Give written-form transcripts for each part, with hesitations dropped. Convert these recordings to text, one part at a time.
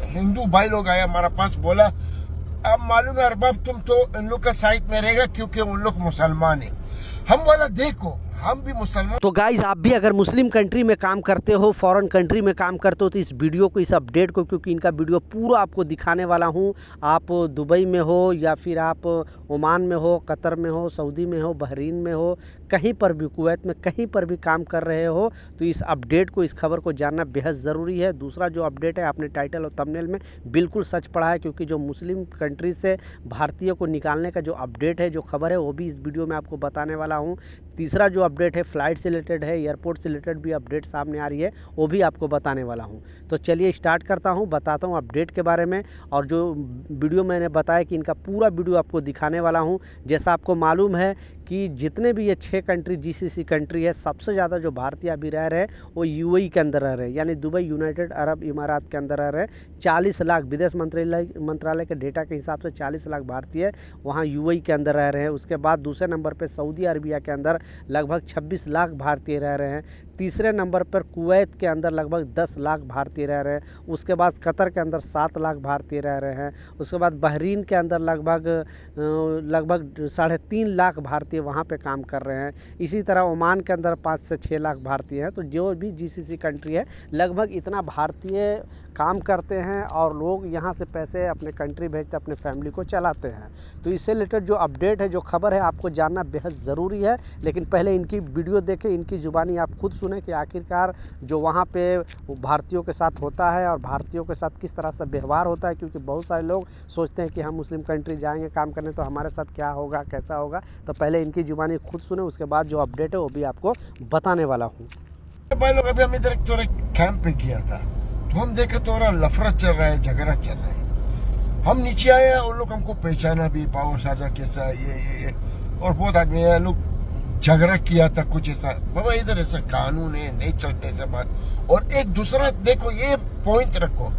हिंदू भाई लोग आए हमारा पास, बोला अब मालूम है अरबाब तुम तो इन लोग का साइड में रहेगा क्योंकि उन लोग मुसलमान है। हम बोला देखो हम भी मुसलमान। तो गाइज आप भी अगर मुस्लिम कंट्री में काम करते हो, फॉरेन कंट्री में काम करते हो, तो इस वीडियो को, इस अपडेट को, क्योंकि इनका वीडियो पूरा आपको दिखाने वाला हूँ। आप दुबई में हो या फिर आप ओमान में हो, कतर में हो, सऊदी में हो, बहरीन में हो, कहीं पर भी, कुवैत में कहीं पर भी काम कर रहे हो, तो इस अपडेट को, इस खबर को जानना बेहद ज़रूरी है। दूसरा जो अपडेट है, आपने टाइटल और थंबनेल में बिल्कुल सच पढ़ा है, क्योंकि जो मुस्लिम कंट्री से भारतीय को निकालने का जो अपडेट है, जो खबर है, वो भी इस वीडियो में आपको बताने वाला हूँ। तीसरा जो अपडेट है फ़्लाइट से रिलेटेड है, एयरपोर्ट से रिलेटेड भी अपडेट सामने आ रही है, वो भी आपको बताने वाला हूँ। तो चलिए स्टार्ट करता हूँ, बताता हूँ अपडेट के बारे में। और जो वीडियो मैंने बताया कि इनका पूरा वीडियो आपको दिखाने वाला हूँ। जैसा आपको मालूम है कि जितने भी ये 6 कंट्री जीसीसी कंट्री है, सबसे ज़्यादा जो भारतीय अभी रह रहे हैं वो यूएई के अंदर रह रहे हैं, यानी दुबई, यूनाइटेड अरब इमारात के अंदर रह रहे हैं। 40 लाख, विदेश मंत्रालय के डेटा के हिसाब से 40 लाख भारतीय वहाँ यूएई के अंदर रह रहे हैं। उसके बाद दूसरे नंबर पर सऊदी अरबिया के अंदर लगभग 26 लाख भारतीय रह रहे हैं। तीसरे नंबर पर कुवैत के अंदर लगभग 10 लाख भारतीय रह रहे हैं। उसके बाद कतर के अंदर 7 लाख भारतीय रह रहे हैं। उसके बाद बहरीन के अंदर लगभग 3.5 लाख भारतीय वहाँ पे काम कर रहे हैं। इसी तरह ओमान के अंदर 5 से 6 लाख भारतीय हैं। तो जो भी जीसीसी कंट्री है, लगभग इतना भारतीय काम करते हैं और लोग यहाँ से पैसे अपने कंट्री भेजते, अपने फैमिली को चलाते हैं। तो इससे रिलेटेड जो अपडेट है, जो खबर है, आपको जानना बेहद ज़रूरी है। लेकिन पहले इनकी वीडियो देखें, इनकी ज़ुबानी आप खुद सुने कि आखिरकार जो वहाँ पे भारतीयों के साथ होता है और भारतीयों के साथ किस तरह से व्यवहार होता है। क्योंकि बहुत सारे लोग सोचते हैं कि हम मुस्लिम कंट्री जाएंगे काम करने तो हमारे साथ क्या होगा, कैसा होगा। तो पहले इनकी ज़ुबानी खुद सुने, उसके बाद जो अपडेट है वो भी आपको बताने वाला हूँ। भाई लोग अभी हम इधर थोड़े कैंप पे किया था, तो हम देखा थोड़ा लफड़ा चल रहा है, झगड़ा चल रहा है। हम नीचे आए, उन लोग हमको पहचाना भी, पावर शाजा कैसा ये और बहुत आदमी है, लोग झगड़ा किया था कुछ ऐसा। बाबा इधर ऐसा कानून है, नहीं चलते ऐसा बात। और एक दूसरा देखो, ये पॉइंट रखो,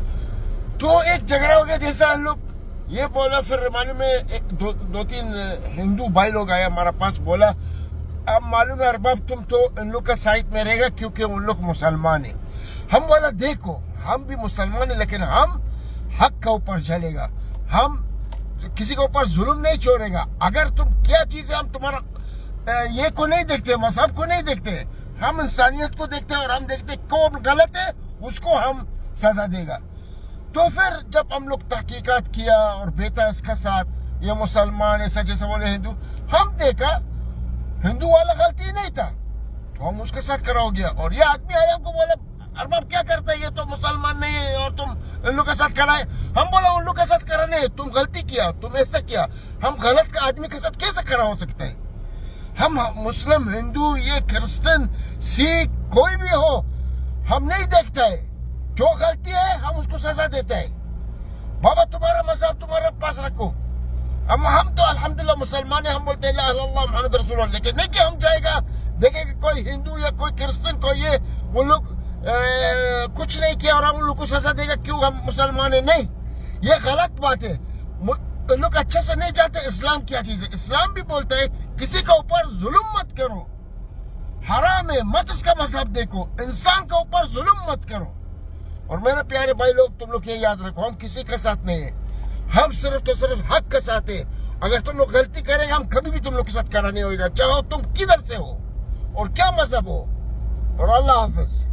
तो एक झगड़ा हो गया जैसा हम लोग ये बोला, फिर मालूम है दो तीन हिंदू भाई लोग आए हमारा पास, बोला अब मालूम है अरबाब तुम तो इन लोग का साइड में रहेगा क्योंकि उन लोग मुसलमान है। हम बोला देखो हम भी मुसलमान है, लेकिन हम हक का ऊपर चलेगा, हम किसी के ऊपर जुल्म नहीं छोड़ेगा। अगर तुम क्या चीज है, हम तुम्हारा ये को नहीं देखते, मजहब को नहीं देखते, हम इंसानियत को देखते हैं। और हम देखते कौन गलत है उसको हम सजा देगा। तो फिर जब हम लोग तहकीकात किया और बेटा इसका साथ ये मुसलमान ऐसा जैसा बोले हिंदू, हम देखा हिंदू वाला गलती नहीं था, तो हम उसके साथ खड़ा हो गया। और ये आदमी आया हमको बोला अरबाब क्या करता है, ये तो मुसलमान नहीं है और तुम इन लोग के साथ खड़ा है। हम बोला उन लोग के साथ खड़ा नहीं, तुम गलती किया, तुम ऐसा किया। हम गलत आदमी के साथ कैसे खड़ा हो सकते हैं? हम मुस्लिम, हिंदू, ये क्रिश्चियन, सिख, कोई भी हो, हम नहीं देखता है। जो गलती है हम उसको सजा देते हैं। बाबा तुम्हारा मजहब तुम्हारे पास रखो। हम तो अल्हम्दुलिल्लाह मुसलमान है, हम बोलते हैं ला इलाहा इल्लल्लाह मुहम्मद रसूलुल्लाह। लेकिन नहीं कि हम जाएगा देखेंगे कोई हिंदू या कोई क्रिश्चियन को ये वो लोग कुछ नहीं किया और हम उन लोग को सजा देगा क्यों हम मुसलमान है। नहीं, ये गलत बात है। लोग अच्छे से नहीं जानते इस्लाम क्या चीज है। इस्लाम भी बोलते है किसी के ऊपर जुल्म मत करो, हराम है, मत उसका मजहब देखो, इंसान के ऊपर जुल्म मत करो। और मेरे प्यारे भाई लोग, तुम लोग ये याद रखो, हम किसी के साथ नहीं है, हम सिर्फ तो सिर्फ हक के साथ है। अगर तुम लोग गलती करेंगे, हम कभी भी तुम लोग के साथ खड़ा नहीं होगा, चाहे तुम किधर से हो और क्या मजहब हो। और अल्लाह हाफिज।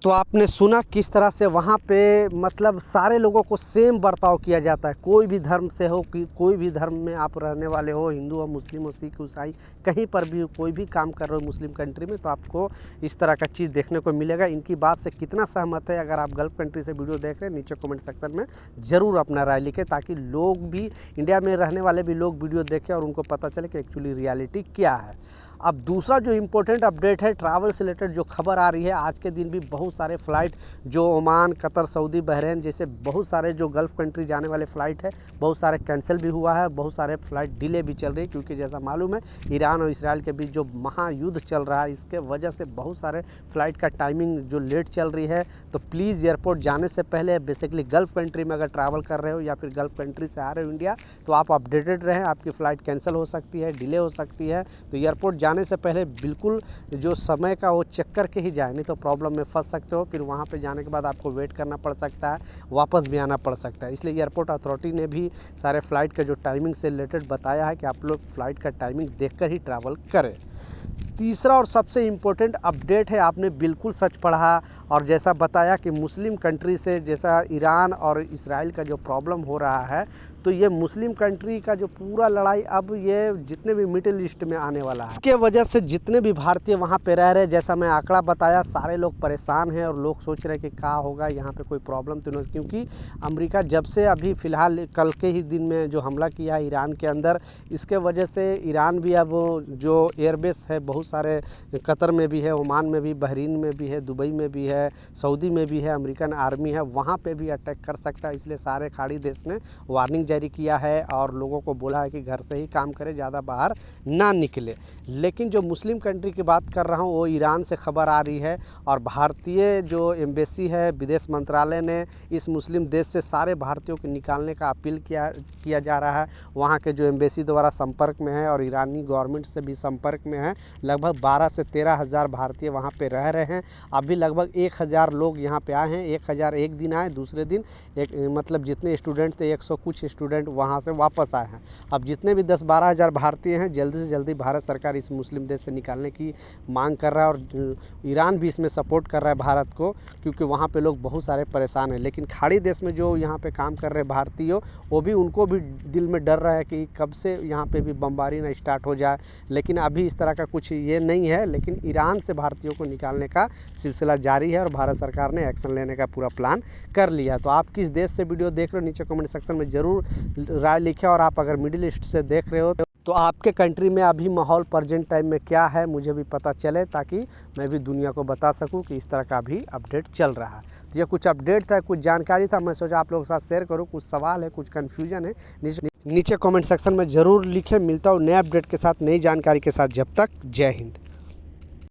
तो आपने सुना किस तरह से वहाँ पे मतलब सारे लोगों को सेम बर्ताव किया जाता है। कोई भी धर्म से हो, कोई भी धर्म में आप रहने वाले हो, हिंदू हो, मुस्लिम हो, सिख, ईसाई, कहीं पर भी कोई भी काम कर रहे हो मुस्लिम कंट्री में, तो आपको इस तरह का चीज़ देखने को मिलेगा। इनकी बात से कितना सहमत है, अगर आप गल्फ़ कंट्री से वीडियो देख रहे हैं, नीचे कमेंट सेक्शन में ज़रूर अपना राय लिखें, ताकि लोग भी, इंडिया में रहने वाले भी लोग वीडियो देखें और उनको पता चले कि एक्चुअली रियलिटी क्या है। अब दूसरा जो इम्पोर्टेंट अपडेट है, ट्रैवल से रिलेटेड जो खबर आ रही है, आज के दिन भी बहुत सारे फ़्लाइट जो ओमान, कतर, सऊदी, बहरीन जैसे बहुत सारे जो गल्फ़ कंट्री जाने वाले फ़्लाइट है, बहुत सारे कैंसिल भी हुआ है, बहुत सारे फ़्लाइट डिले भी चल रही है। क्योंकि जैसा मालूम है ईरान और इसराइल के बीच जो महायुद्ध चल रहा है, इसके वजह से बहुत सारे फ़्लाइट का टाइमिंग जो लेट चल रही है। तो प्लीज़ एयरपोर्ट जाने से पहले बेसिकली गल्फ़ कंट्री में अगर ट्रैवल कर रहे हो या फिर गल्फ़ कंट्री से आ रहे हो इंडिया, तो आप अपडेटेड रहें। आपकी फ़्लाइट कैंसिल हो सकती है, डिले हो सकती है। तो एयरपोर्ट जाने जाने से पहले बिल्कुल जो समय का वो चेक करके ही जाए, नहीं तो प्रॉब्लम में फंस सकते हो। फिर वहाँ पे जाने के बाद आपको वेट करना पड़ सकता है, वापस भी आना पड़ सकता है। इसलिए एयरपोर्ट अथॉरिटी ने भी सारे फ़्लाइट का जो टाइमिंग से रिलेटेड बताया है कि आप लोग फ़्लाइट का टाइमिंग देखकर ही ट्रैवल करें। तीसरा और सबसे इम्पोर्टेंट अपडेट है, आपने बिल्कुल सच पढ़ा और जैसा बताया कि मुस्लिम कंट्री से, जैसा ईरान और इजराइल का जो प्रॉब्लम हो रहा है, तो ये मुस्लिम कंट्री का जो पूरा लड़ाई अब ये जितने भी मिडिल ईस्ट में आने वाला है, इसके वजह से जितने भी भारतीय वहाँ पे रह रहे, जैसा मैं आंकड़ा बताया, सारे लोग परेशान हैं और लोग सोच रहे हैं कि क्या होगा, यहाँ पे कोई प्रॉब्लम तो नहीं, क्योंकि अमेरिका जब से अभी फ़िलहाल कल के ही दिन में जो हमला किया है ईरान के अंदर, इसके वजह से ईरान भी अब जो एयरबेस है बहुत सारे कतर में भी है, ओमान में भी, बहरीन में भी है, दुबई में भी है, सऊदी में भी है, अमेरिकन आर्मी है, वहाँ पे भी अटैक कर सकता है। इसलिए सारे खाड़ी देश ने वार्निंग जारी किया है और लोगों को बोला है कि घर से ही काम करें, ज़्यादा बाहर ना निकले। लेकिन जो मुस्लिम कंट्री की बात कर रहा हूँ वो ईरान से खबर आ रही है और भारतीय जो एम्बेसी है, विदेश मंत्रालय ने इस मुस्लिम देश से सारे भारतीयों को निकालने का अपील किया जा रहा है। वहाँ के जो एम्बेसी द्वारा संपर्क में है और ईरानी गवर्नमेंट से भी संपर्क में है। लगभग 12 से 13 हज़ार भारतीय वहाँ पे रह रहे हैं। अभी लगभग 1000 लोग यहाँ पे आए हैं। 1000 एक दिन आए, दूसरे दिन मतलब जितने स्टूडेंट थे 100 कुछ स्टूडेंट वहाँ से वापस आए हैं। अब जितने भी 10-12 हज़ार भारतीय हैं, जल्दी से जल्दी भारत सरकार इस मुस्लिम देश से निकालने की मांग कर रहा है और ईरान भी इसमें सपोर्ट कर रहा है भारत को, क्योंकि वहाँ पे लोग बहुत सारे परेशान हैं। लेकिन खाड़ी देश में जो यहाँ पे काम कर रहे भारतीय, वो भी, उनको भी दिल में डर रहा है कि कब से यहाँ पे भी बमबारी ना स्टार्ट हो जाए। लेकिन अभी इस तरह का कुछ ये नहीं है, लेकिन ईरान से भारतीयों को निकालने का सिलसिला जारी है और भारत सरकार ने एक्शन लेने का पूरा प्लान कर लिया। तो आप किस देश से वीडियो देख रहे हो, नीचे कमेंट सेक्शन में ज़रूर राय लिखें। और आप अगर मिडिल ईस्ट से देख रहे हो तो आपके कंट्री में अभी माहौल प्रेजेंट टाइम में क्या है, मुझे भी पता चले, ताकि मैं भी दुनिया को बता सकूं कि इस तरह का भी अपडेट चल रहा है। तो ये कुछ अपडेट था, कुछ जानकारी था, मैं सोचा आप लोगों के साथ शेयर करूं। कुछ सवाल है, कुछ कन्फ्यूजन है, नीचे कमेंट सेक्शन में ज़रूर लिखें। मिलता हूँ नए अपडेट के साथ, नई जानकारी के साथ। जब तक जय हिंद।